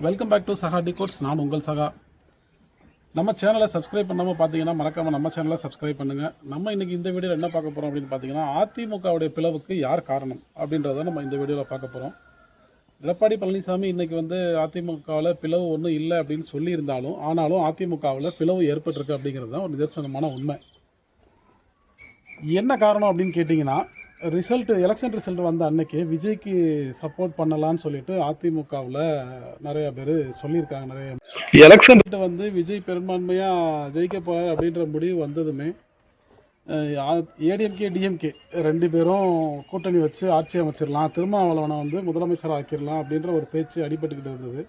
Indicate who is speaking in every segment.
Speaker 1: Welcome back to சகா டிகோட்ஸ். நான் உங்கள் சகா. நம்ம சேனலை சப்ஸ்கிரைப் பண்ணாமல் பார்த்தீங்கன்னா மறக்காமல் நம்ம சேனலை சப்ஸ்கிரைப் பண்ணுங்கள். நம்ம இன்றைக்கி இந்த வீடியோவில் என்ன பார்க்க போகிறோம் அப்படின்னு பார்த்தீங்கன்னா, அதிமுகவுடைய பிளவுக்கு யார் காரணம் அப்படின்றத நம்ம இந்த வீடியோவில் பார்க்க போகிறோம். எடப்பாடி பழனிசாமி இன்றைக்கி அதிமுகவில் பிளவு ஒன்றும் இல்லை அப்படின்னு சொல்லியிருந்தாலும், ஆனாலும் அதிமுகவில் பிளவு ஏற்பட்டிருக்கு அப்படிங்கிறது தான் ஒரு நிதர்சனமான உண்மை. என்ன காரணம் அப்படின்னு கேட்டிங்கன்னா, எலெக்ஷன் ரிசல்ட் வந்த அன்னைக்கு விஜய்க்கு சப்போர்ட் பண்ணலான்னு சொல்லிட்டு அதிமுகவில் நிறைய பேர் சொல்லியிருக்காங்க. நிறைய எலெக்ஷன் விஜய் பெரும்பான்மையாக ஜெயிக்க போகிறார் அப்படின்ற முடிவு வந்ததுமே ஏடிஎம்கே டிஎம்கே ரெண்டு பேரும் கூட்டணி வச்சு ஆட்சி அமைச்சிடலாம், திருமாவளவனை முதலமைச்சர் ஆக்கிடலாம் அப்படின்ற ஒரு பேச்சு அடிபட்டுக்கிட்டு இருந்தது.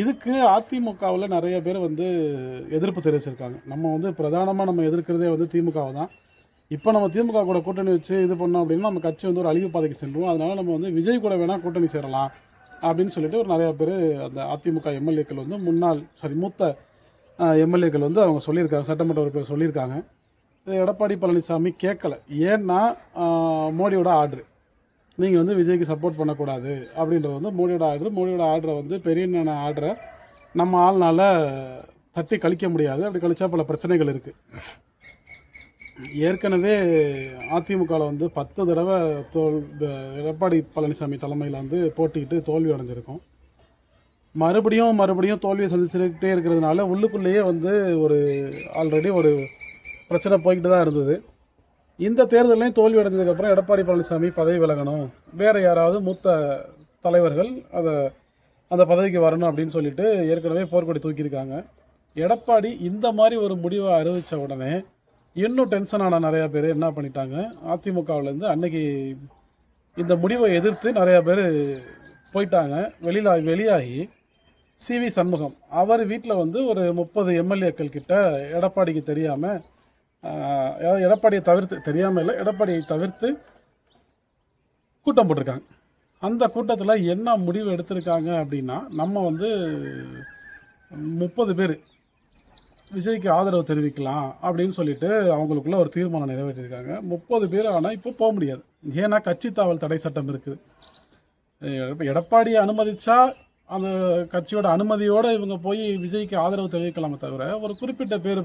Speaker 1: இதுக்கு அதிமுகவில் நிறைய பேர் எதிர்ப்பு தெரிவிச்சிருக்காங்க. நம்ம பிரதானமாக நம்ம எதிர்க்கிறதே திமுகவை தான். இப்போ நம்ம திமுக கூட கூட்டணி வச்சு இது பண்ணோம் அப்படின்னா நம்ம கட்சி ஒரு அழிவு பாதைக்கு சென்றுவோம். அதனால் நம்ம விஜய் கூட வேணால் கூட்டணி சேரலாம் அப்படின்னு சொல்லிட்டு ஒரு நிறையா பேர் அந்த அதிமுக எம்எல்ஏக்கள் மூத்த எம்எல்ஏக்கள் அவங்க சொல்லியிருக்காங்க, சட்டமன்ற உறுப்பினர் சொல்லியிருக்காங்க. எடப்பாடி பழனிசாமி கேட்கலை. ஏன்னா மோடியோட ஆர்டரு, நீங்கள் விஜய்க்கு சப்போர்ட் பண்ணக்கூடாது அப்படின்றது மோடியோட ஆர்டரை பெரிய ஆர்டரை நம்ம ஆள்னால் தட்டி கழிக்க முடியாது. அப்படி கழிச்சா பல பிரச்சனைகள் இருக்குது. ஏற்கனவே அதிமுகவில் 10 தடவை எடப்பாடி பழனிசாமி தலைமையில் போட்டிக்கிட்டு தோல்வி அடைஞ்சிருக்கோம். மறுபடியும் தோல்வியை சந்திச்சுக்கிட்டே இருக்கிறதுனால உள்ளுக்குள்ளேயே ஆல்ரெடி ஒரு பிரச்சனை போய்கிட்டு தான் இருந்தது. இந்த தேர்தலையும் தோல்வி அடைஞ்சதுக்கப்புறம் எடப்பாடி பழனிசாமி பதவி விலகணும், வேறு யாராவது மூத்த தலைவர்கள் அந்த பதவிக்கு வரணும் அப்படின்னு சொல்லிட்டு ஏற்கனவே போர்க்கொடி தூக்கியிருக்காங்க. எடப்பாடி இந்த மாதிரி ஒரு முடிவை அறிவித்த உடனே இன்னும் டென்ஷனான நிறையா பேர் என்ன பண்ணிட்டாங்க, அதிமுகவிலேருந்து அன்னைக்கு இந்த முடிவை எதிர்த்து நிறையா பேர் போயிட்டாங்க. வெளியாகி சிவி சண்முகம் அவர் வீட்டில் ஒரு 30 எம்எல்ஏக்கள் கிட்ட எடப்பாடிக்கு தெரியாமல், எடப்பாடியை தவிர்த்து கூட்டம் போட்டிருக்காங்க. அந்த கூட்டத்தில் என்ன முடிவு எடுத்திருக்காங்க அப்படின்னா, நம்ம 30 பேர் விஜய்க்கு ஆதரவு தெரிவிக்கலாம் அப்படின்னு சொல்லிட்டு அவங்களுக்குள்ள ஒரு தீர்மானம் நிறைவேற்றிருக்காங்க. 30 பேர் ஆனால் இப்போ போக முடியாது. ஏன்னா கட்சி தாவல் தடை சட்டம் இருக்குது. எடப்பாடியை அனுமதிச்சா அந்த கட்சியோட அனுமதியோடு இவங்க போய் விஜய்க்கு ஆதரவு தெரிவிக்கலாமே தவிர ஒரு குறிப்பிட்ட பேர்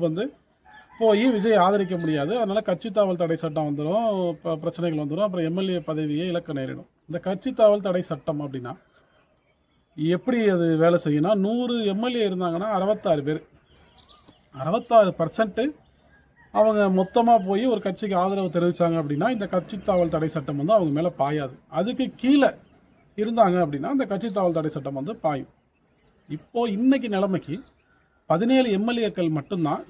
Speaker 1: போய் விஜய் ஆதரிக்க முடியாது. அதனால் கட்சி தாவல் தடை சட்டம் வந்துடும், பிரச்சனைகள் வந்துடும், அப்புறம் எம்எல்ஏ பதவியை இழக்க நேரிடும். இந்த கட்சி தாவல் தடை சட்டம் அப்படின்னா எப்படி அது வேலை செய்யும்னா, 100 எம்எல்ஏ இருந்தாங்கன்னா 66% அவங்க மொத்தமாக போய் ஒரு கட்சிக்கு ஆதரவு தெரிவித்தாங்க அப்படின்னா இந்த கட்சி தாவல் தடை சட்டம் அவங்க மேலே பாயாது. அதுக்கு கீழே இருந்தாங்க அப்படின்னா அந்த கட்சி தாவல் தடை சட்டம் பாயும். இப்போது இன்னைக்கு நிலைமைக்கு 17 எம்எல்ஏக்கள் மட்டும்தான்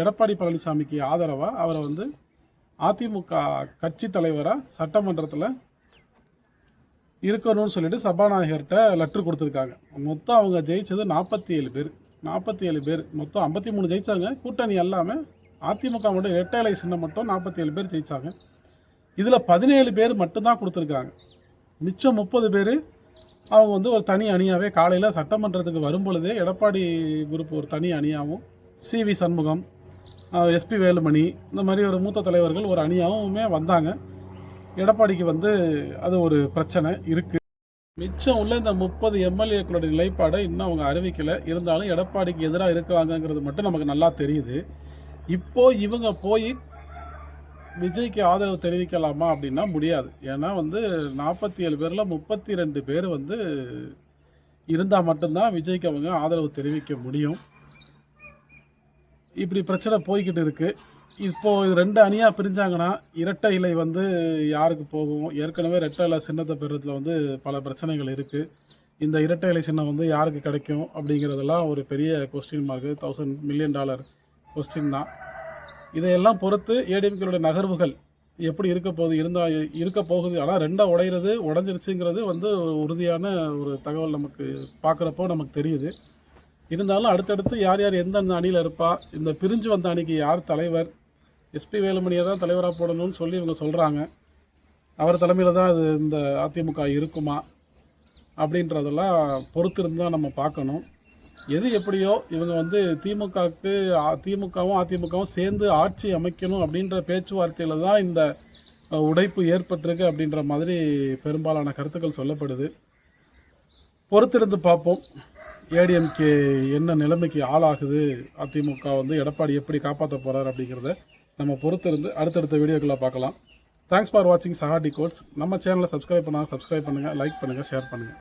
Speaker 1: எடப்பாடி பழனிசாமிக்கு ஆதரவாக அவரை அதிமுக கட்சி தலைவராக சட்டமன்றத்தில் இருக்கணும்னு சொல்லிட்டு சபாநாயகர்கிட்ட லெட்டர் கொடுத்துருக்காங்க. மொத்தம் அவங்க ஜெயிச்சது 47 பேர், மொத்தம் 53 ஜெயிச்சாங்க. கூட்டணி எல்லாமே அதிமுக மட்டும் இரட்டை இலை சின்னம் மட்டும் 47 பேர் ஜெயிச்சாங்க. இதில் 17 பேர் மட்டும்தான் கொடுத்துருக்காங்க. மிச்சம் 30 பேர் அவங்க ஒரு தனி அணியாகவே காலையில் சட்டமன்றத்துக்கு வரும்பொழுதே எடப்பாடி குரூப் ஒரு தனி அணியாகவும், சிவி சண்முகம், எஸ்பி வேலுமணி, இந்த மாதிரி ஒரு மூத்த தலைவர்கள் ஒரு அணியாகவுமே வந்தாங்க. எடப்பாடிக்கு அது ஒரு பிரச்சனை இருக்குது. மிச்சம் உள்ள இந்த 30 எம்எல்ஏக்களோட நிலைப்பாடை இன்னும் அவங்க அறிவிக்கலை. இருந்தாலும் எடப்பாடிக்கு எதிராக இருக்கிறாங்கிறது மட்டும் நமக்கு நல்லா தெரியுது. இப்போது இவங்க போய் விஜய்க்கு ஆதரவு தெரிவிக்கலாமா அப்படின்னா முடியாது. ஏன்னா 47 பேரில் 32 பேர் இருந்தால் மட்டும்தான் விஜய்க்கு அவங்க ஆதரவு தெரிவிக்க முடியும். இப்படி பிரச்சனை போய்கிட்டு இருக்குது. இப்போது 2 அணியாக பிரிஞ்சாங்கன்னா இரட்டை இலை யாருக்கு போகும்? ஏற்கனவே இரட்டை இலை சின்னத்தை பெறுறதுல பல பிரச்சனைகள் இருக்குது. இந்த இரட்டை இலை சின்னம் யாருக்கு கிடைக்கும் அப்படிங்கிறதெல்லாம் ஒரு பெரிய கொஸ்டின் மார்க்கு, $1000 மில்லியன் கொஸ்டின் தான். இதையெல்லாம் பொறுத்து ஏடிஎம்கேடைய நகர்வுகள் எப்படி இருக்க போகுது. ஆனால் 2 உடைஞ்சிருச்சுங்கிறது உறுதியான ஒரு தகவல் நமக்கு பார்க்குறப்போ நமக்கு தெரியுது. இருந்தாலும் அடுத்தடுத்து யார் எந்தெந்த அணியில் இருப்பா, இந்த பிரிஞ்சு வந்த அணிக்கு யார் தலைவர், எஸ்பி வேலுமணியை தான் தலைவராக போடணும்னு சொல்லி இவங்க சொல்கிறாங்க. அவர் தலைமையில் தான் அது இந்த அதிமுக இருக்குமா அப்படின்றதெல்லாம் பொறுத்திருந்து தான் நம்ம பார்க்கணும். எது எப்படியோ இவங்க திமுகவும் அதிமுகவும் சேர்ந்து ஆட்சி அமைக்கணும் அப்படின்ற பேச்சுவார்த்தையில் தான் இந்த உடைப்பு ஏற்பட்டிருக்கு அப்படின்ற மாதிரி பெரும்பாலான கருத்துக்கள் சொல்லப்படுது. பொறுத்திருந்து பார்ப்போம். ஏடிஎம்கே என்ன நிலைமைக்கு ஆளாகுது, அதிமுக வந்து எடப்பாடி எப்படி காப்பாற்ற போகிறார் அப்படிங்கிறத நம்ம பொறுத்திருந்து அடுத்தடுத்த வீடியோக்களை பார்க்கலாம். தேங்க்ஸ் ஃபார் வாட்சிங் சஹா டிகோட்ஸ். நம்ம சேனலை சப்ஸ்கிரைப் பண்ணால் சப்ஸ்கிரைப் பண்ணுங்கள், லைக் பண்ணுங்கள், ஷேர் பண்ணுங்கள்.